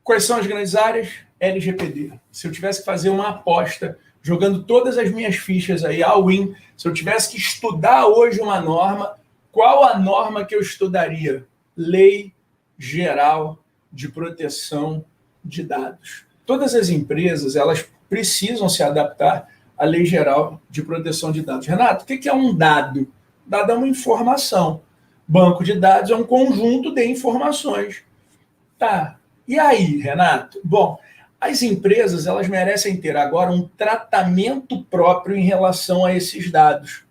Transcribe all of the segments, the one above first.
Quais são as grandes áreas? LGPD. Se eu tivesse que fazer uma aposta, jogando todas as minhas fichas aí, all-in, se eu tivesse que estudar hoje uma norma, qual a norma que eu estudaria? Lei Geral de Proteção de Dados. Todas as empresas, elas precisam se adaptar à Lei Geral de Proteção de Dados. Renato, o que é um dado? Dado é uma informação. Banco de dados é um conjunto de informações. Tá. E aí, Renato? Bom, as empresas, elas merecem ter agora um tratamento próprio em relação a esses dados.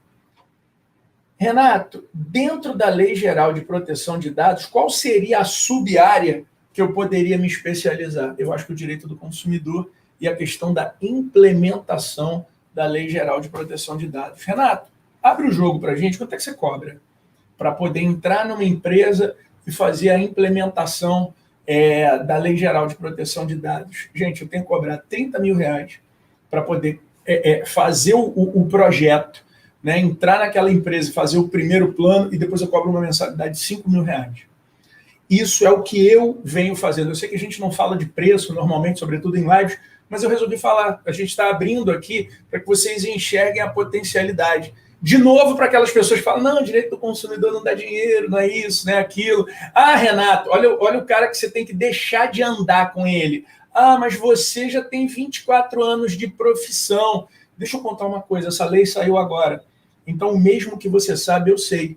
Renato, dentro da Lei Geral de Proteção de Dados, qual seria a sub-área que eu poderia me especializar? Eu acho que o direito do consumidor e a questão da implementação da Lei Geral de Proteção de Dados. Renato, abre o jogo para a gente. Quanto é que você cobra para poder entrar numa empresa e fazer a implementação da Lei Geral de Proteção de Dados? Gente, eu tenho que cobrar R$30 mil para poder fazer o projeto, né, entrar naquela empresa e fazer o primeiro plano, e depois eu cobro uma mensalidade de R$5 mil. Isso é o que eu venho fazendo. Eu sei que a gente não fala de preço normalmente, sobretudo em lives, mas eu resolvi falar. A gente está abrindo aqui para que vocês enxerguem a potencialidade. De novo, para aquelas pessoas que falam, não, direito do consumidor não dá dinheiro, não é isso, não é aquilo. Ah, Renato, olha o cara que você tem que deixar de andar com ele. Ah, mas você já tem 24 anos de profissão. Deixa eu contar uma coisa, essa lei saiu agora. Então, o mesmo que você sabe, eu sei.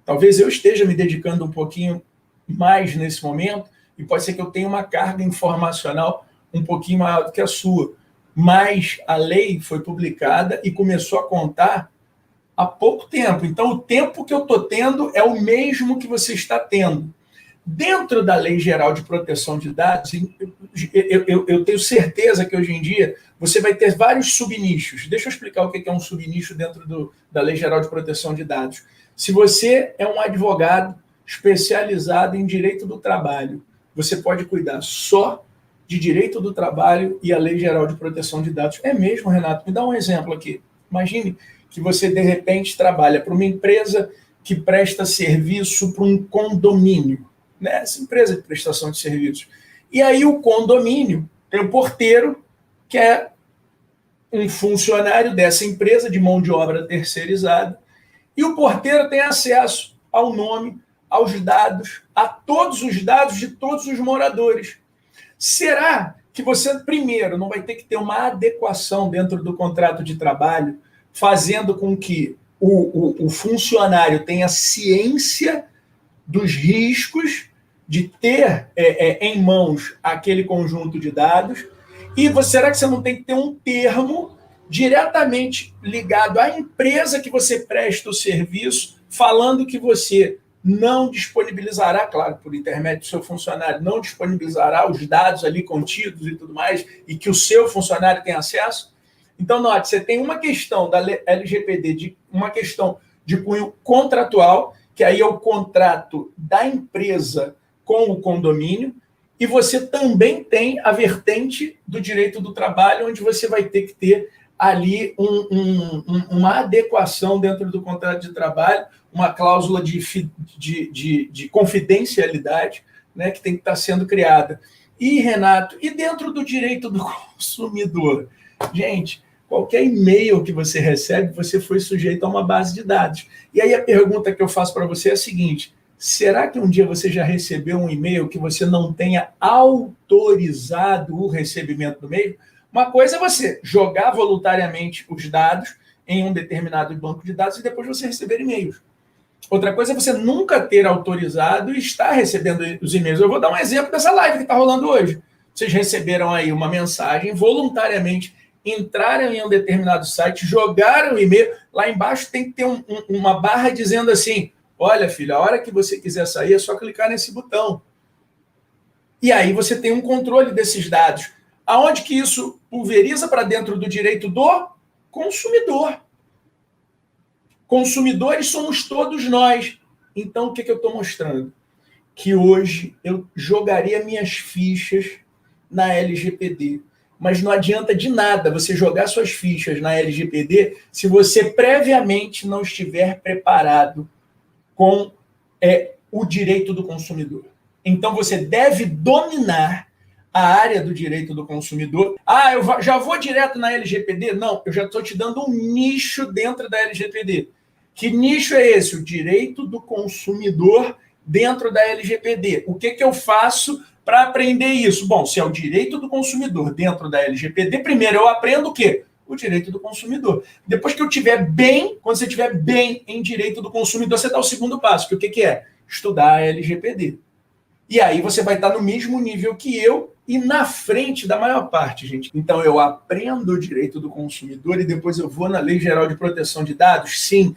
Talvez eu esteja me dedicando um pouquinho mais nesse momento, e pode ser que eu tenha uma carga informacional um pouquinho maior do que a sua. Mas a lei foi publicada e começou a contar há pouco tempo. Então, o tempo que eu estou tendo é o mesmo que você está tendo. Dentro da Lei Geral de Proteção de Dados, eu tenho certeza que hoje em dia você vai ter vários subnichos. Deixa eu explicar o que é um subnicho dentro da Lei Geral de Proteção de Dados. Se você é um advogado especializado em direito do trabalho, você pode cuidar só de direito do trabalho e a Lei Geral de Proteção de Dados. É mesmo, Renato? Me dá um exemplo aqui. Imagine que você, de repente, trabalha para uma empresa que presta serviço para um condomínio, né? Essa empresa de prestação de serviços. E aí o condomínio tem um porteiro, que é um funcionário dessa empresa de mão de obra terceirizada, e o porteiro tem acesso ao nome, aos dados, a todos os dados de todos os moradores. Será que você, primeiro, não vai ter que ter uma adequação dentro do contrato de trabalho, fazendo com que o funcionário tenha ciência dos riscos de ter em mãos aquele conjunto de dados? E será que você não tem que ter um termo diretamente ligado à empresa que você presta o serviço, falando que você não disponibilizará, claro, por intermédio do seu funcionário, não disponibilizará os dados ali contidos e tudo mais, e que o seu funcionário tem acesso? Então, note, você tem uma questão da LGPD, uma questão de cunho contratual, que aí é o contrato da empresa com o condomínio, e você também tem a vertente do direito do trabalho, onde você vai ter que ter ali uma adequação dentro do contrato de trabalho, uma cláusula de confidencialidade, né, que tem que estar sendo criada. E, Renato, e dentro do direito do consumidor? Gente, qualquer e-mail que você recebe, você foi sujeito a uma base de dados. E aí a pergunta que eu faço para você é a seguinte: será que um dia você já recebeu um e-mail que você não tenha autorizado o recebimento do e-mail? Uma coisa é você jogar voluntariamente os dados em um determinado banco de dados e depois você receber e-mails. Outra coisa é você nunca ter autorizado e estar recebendo os e-mails. Eu vou dar um exemplo dessa live que está rolando hoje. Vocês receberam aí uma mensagem, voluntariamente entraram em um determinado site, jogaram o e-mail, lá embaixo tem que ter uma barra dizendo assim: olha, filho, a hora que você quiser sair é só clicar nesse botão. E aí você tem um controle desses dados. Aonde que isso pulveriza para dentro do direito do consumidor? Consumidores somos todos nós. Então, o que eu estou mostrando? Que hoje eu jogaria minhas fichas na LGPD. Mas não adianta de nada você jogar suas fichas na LGPD se você previamente não estiver preparado com o direito do consumidor. Então, você deve dominar a área do direito do consumidor. Ah, eu já vou direto na LGPD? Não, eu já estou te dando um nicho dentro da LGPD. Que nicho é esse? O direito do consumidor dentro da LGPD. O que eu faço para aprender isso? Bom, se é o direito do consumidor dentro da LGPD, primeiro eu aprendo o quê? O direito do consumidor. Depois que eu estiver bem, quando você estiver bem em direito do consumidor, você dá o segundo passo, que o que é? Estudar a LGPD. E aí você vai estar no mesmo nível que eu e na frente da maior parte, gente. Então eu aprendo o direito do consumidor e depois eu vou na Lei Geral de Proteção de Dados? Sim.